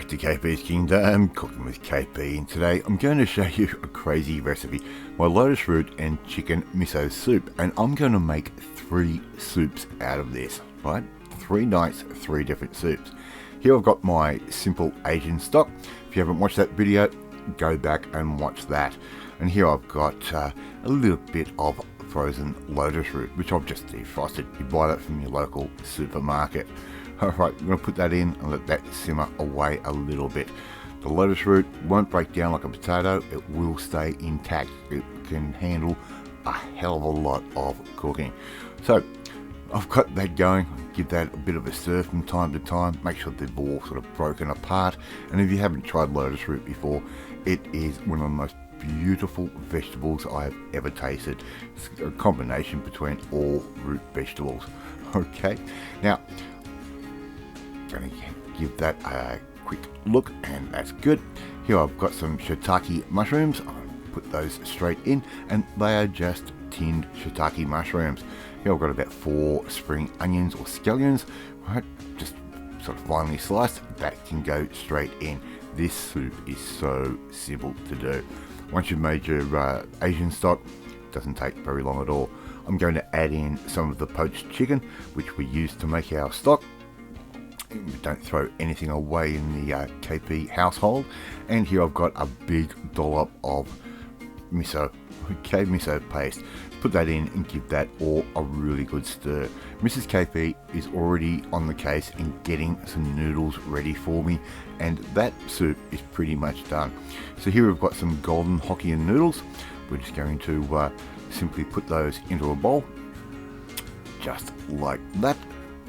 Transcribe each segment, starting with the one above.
back to KP's Kingdom, cooking with KP, and today I'm going to show you a crazy recipe, my lotus root and chicken miso soup, and I'm going to make 3 soups out of this, right? 3 nights, 3 different soups. Here I've got my simple Asian stock. If you haven't watched that video, go back and watch that. And here I've got a little bit of frozen lotus root, which I've just defrosted. You buy that from your local supermarket. Alright, I'm going to put that in and let that simmer away a little bit. The lotus root won't break down like a potato, it will stay intact. It can handle a hell of a lot of cooking. So, I've got that going. Give that a bit of a stir from time to time. Make sure they've all sort of broken apart. And if you haven't tried lotus root before, it is one of the most beautiful vegetables I have ever tasted. It's a combination between all root vegetables. Okay, now going to give that a quick look, and that's good. Here I've got some shiitake mushrooms. I'll put those straight in, and they are just tinned shiitake mushrooms. Here I've got about 4 spring onions or scallions, right, just sort of finely sliced. That can go straight in. This soup is so simple to do. Once you've made your Asian stock, it doesn't take very long at all. I'm going to add in some of the poached chicken, which we use to make our stock. We don't throw anything away in the KP household. And here I've got a big dollop of miso, okay, miso paste. Put that in and give that all a really good stir. Mrs. KP is already on the case in getting some noodles ready for me, and that soup is pretty much done. So here we've got some golden Hokkien noodles. We're just going to simply put those into a bowl, just like that.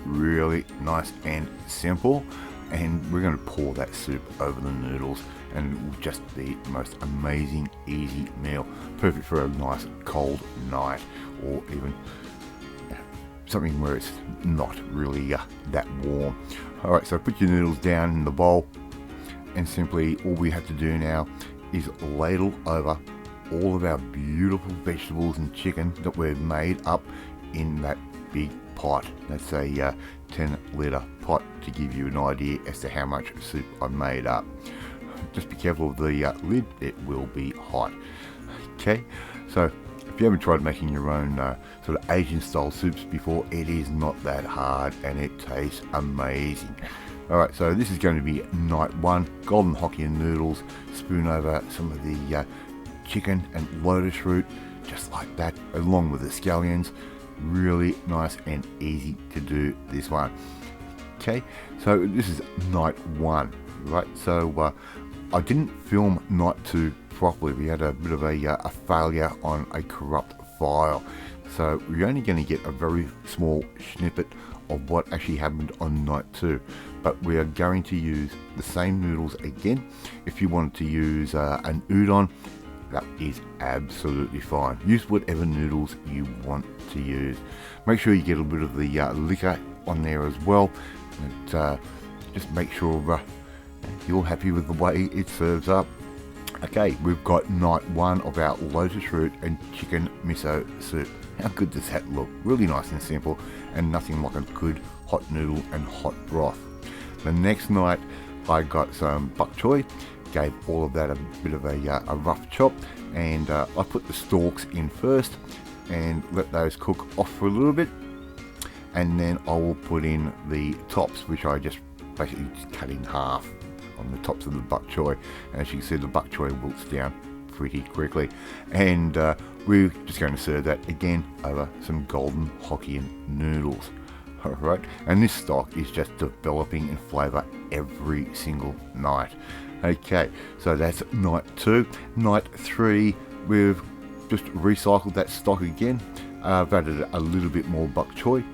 Really nice and simple, and we're going to pour that soup over the noodles, and it will just be the most amazing easy meal, perfect for a nice cold night, or even something where it's not really that warm. Alright, so put your noodles down in the bowl, and simply all we have to do now is ladle over all of our beautiful vegetables and chicken that we've made up in that big pot. That's a 10-litre pot, to give you an idea as to how much soup I made up. Just be careful of the lid, it will be hot. Okay, so if you haven't tried making your own sort of Asian style soups before, it is not that hard and it tastes amazing. Alright, so this is going to be night 1. Golden Hokkien noodles, spoon over some of the chicken and lotus root, just like that, along with the scallions. Really nice and easy to do this one. Okay, so this is night 1, right? So I didn't film night 2 properly. We had a bit of a failure on a corrupt file, so we're only going to get a very small snippet of what actually happened on night 2. But we are going to use the same noodles again. If you wanted to use an udon, that is absolutely fine. Use whatever noodles you want to use. Make sure you get a bit of the liquor on there as well. And, just make sure you're happy with the way it serves up. Okay, we've got night 1 of our lotus root and chicken miso soup. How good does that look? Really nice and simple, and nothing like a good hot noodle and hot broth. The next night I got some bok choy. Gave all of that a bit of a rough chop, and I put the stalks in first and let those cook off for a little bit, and then I will put in the tops, which I just basically just cut in half on the tops of the bok choy. And as you can see, the bok choy wilts down pretty quickly, and we're just going to serve that again over some golden Hokkien noodles. Alright, and this stock is just developing in flavour every single night. Okay, so that's night 2. Night 3, we've just recycled that stock again. I've added a little bit more bok choy,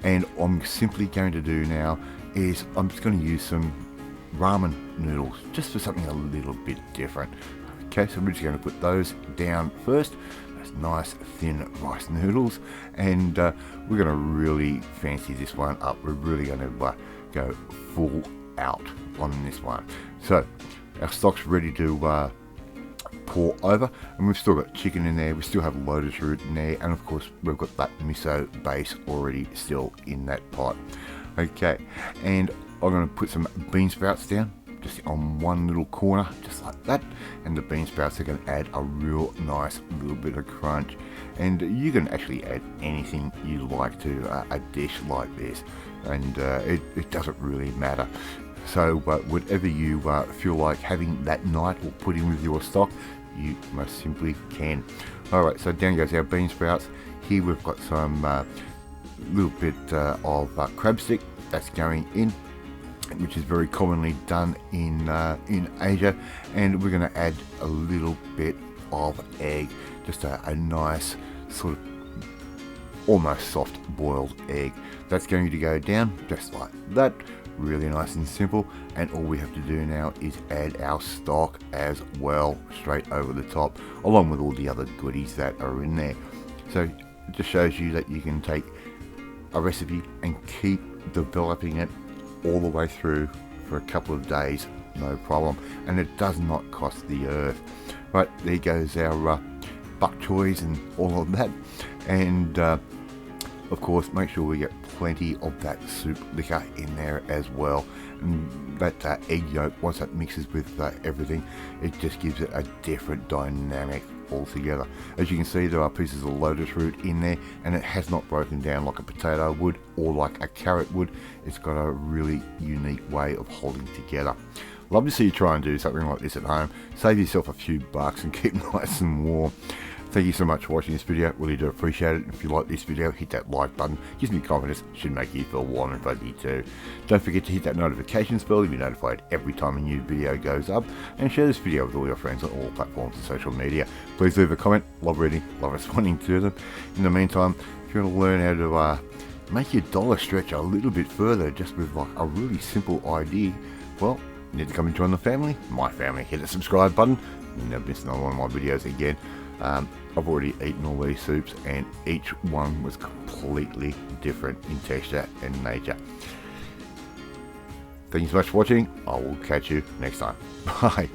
and I'm simply going to do now is I'm just going to use some ramen noodles, just for something a little bit different. Okay, so we're just going to put those down first. Those nice thin rice noodles, and we're going to really fancy this one up. We're really going to go full out on this one. So our stock's ready to pour over, and we've still got chicken in there, we still have lotus root in there, and of course we've got that miso base already still in that pot. Okay, and I'm going to put some bean sprouts down. just on one little corner, just like that, and the bean sprouts are going to add a real nice little bit of crunch. And you can actually add anything you like to a dish like this, and it doesn't really matter. So whatever you feel like having that night or put in with your stock, you most simply can. Alright, so down goes our bean sprouts. Here we've got some little bit of crab stick that's going in, which is very commonly done in Asia, and we're going to add a little bit of egg, just a nice sort of almost soft boiled egg. That's going to go down just like that, really nice and simple. And all we have to do now is add our stock as well, straight over the top, along with all the other goodies that are in there. So it just shows you that you can take a recipe and keep developing it all the way through for a couple of days, no problem, and it does not cost the earth. Right, there goes our bok choys and all of that, and of course make sure we get plenty of that soup liquor in there as well. And that egg yolk, once that mixes with everything, it just gives it a different dynamic altogether. As you can see, there are pieces of lotus root in there, and it has not broken down like a potato would or like a carrot would. It's got a really unique way of holding together. Love to see you try and do something like this at home. Save yourself a few bucks and keep nice and warm. Thank you so much for watching this video, really do appreciate it. If you like this video, hit that like button, gives me confidence, should make you feel warm and fuzzy too. Don't forget to hit that notifications bell to be notified every time a new video goes up, and share this video with all your friends on all platforms and social media. Please leave a comment, love reading, love responding to them. In the meantime, if you want to learn how to make your dollar stretch a little bit further just with like a really simple idea, well, you need to come and join the family, my family. Hit the subscribe button, you'll never miss another one of my videos again. I've already eaten all these soups, and each one was completely different in texture and nature. Thank you so much for watching. I will catch you next time. Bye.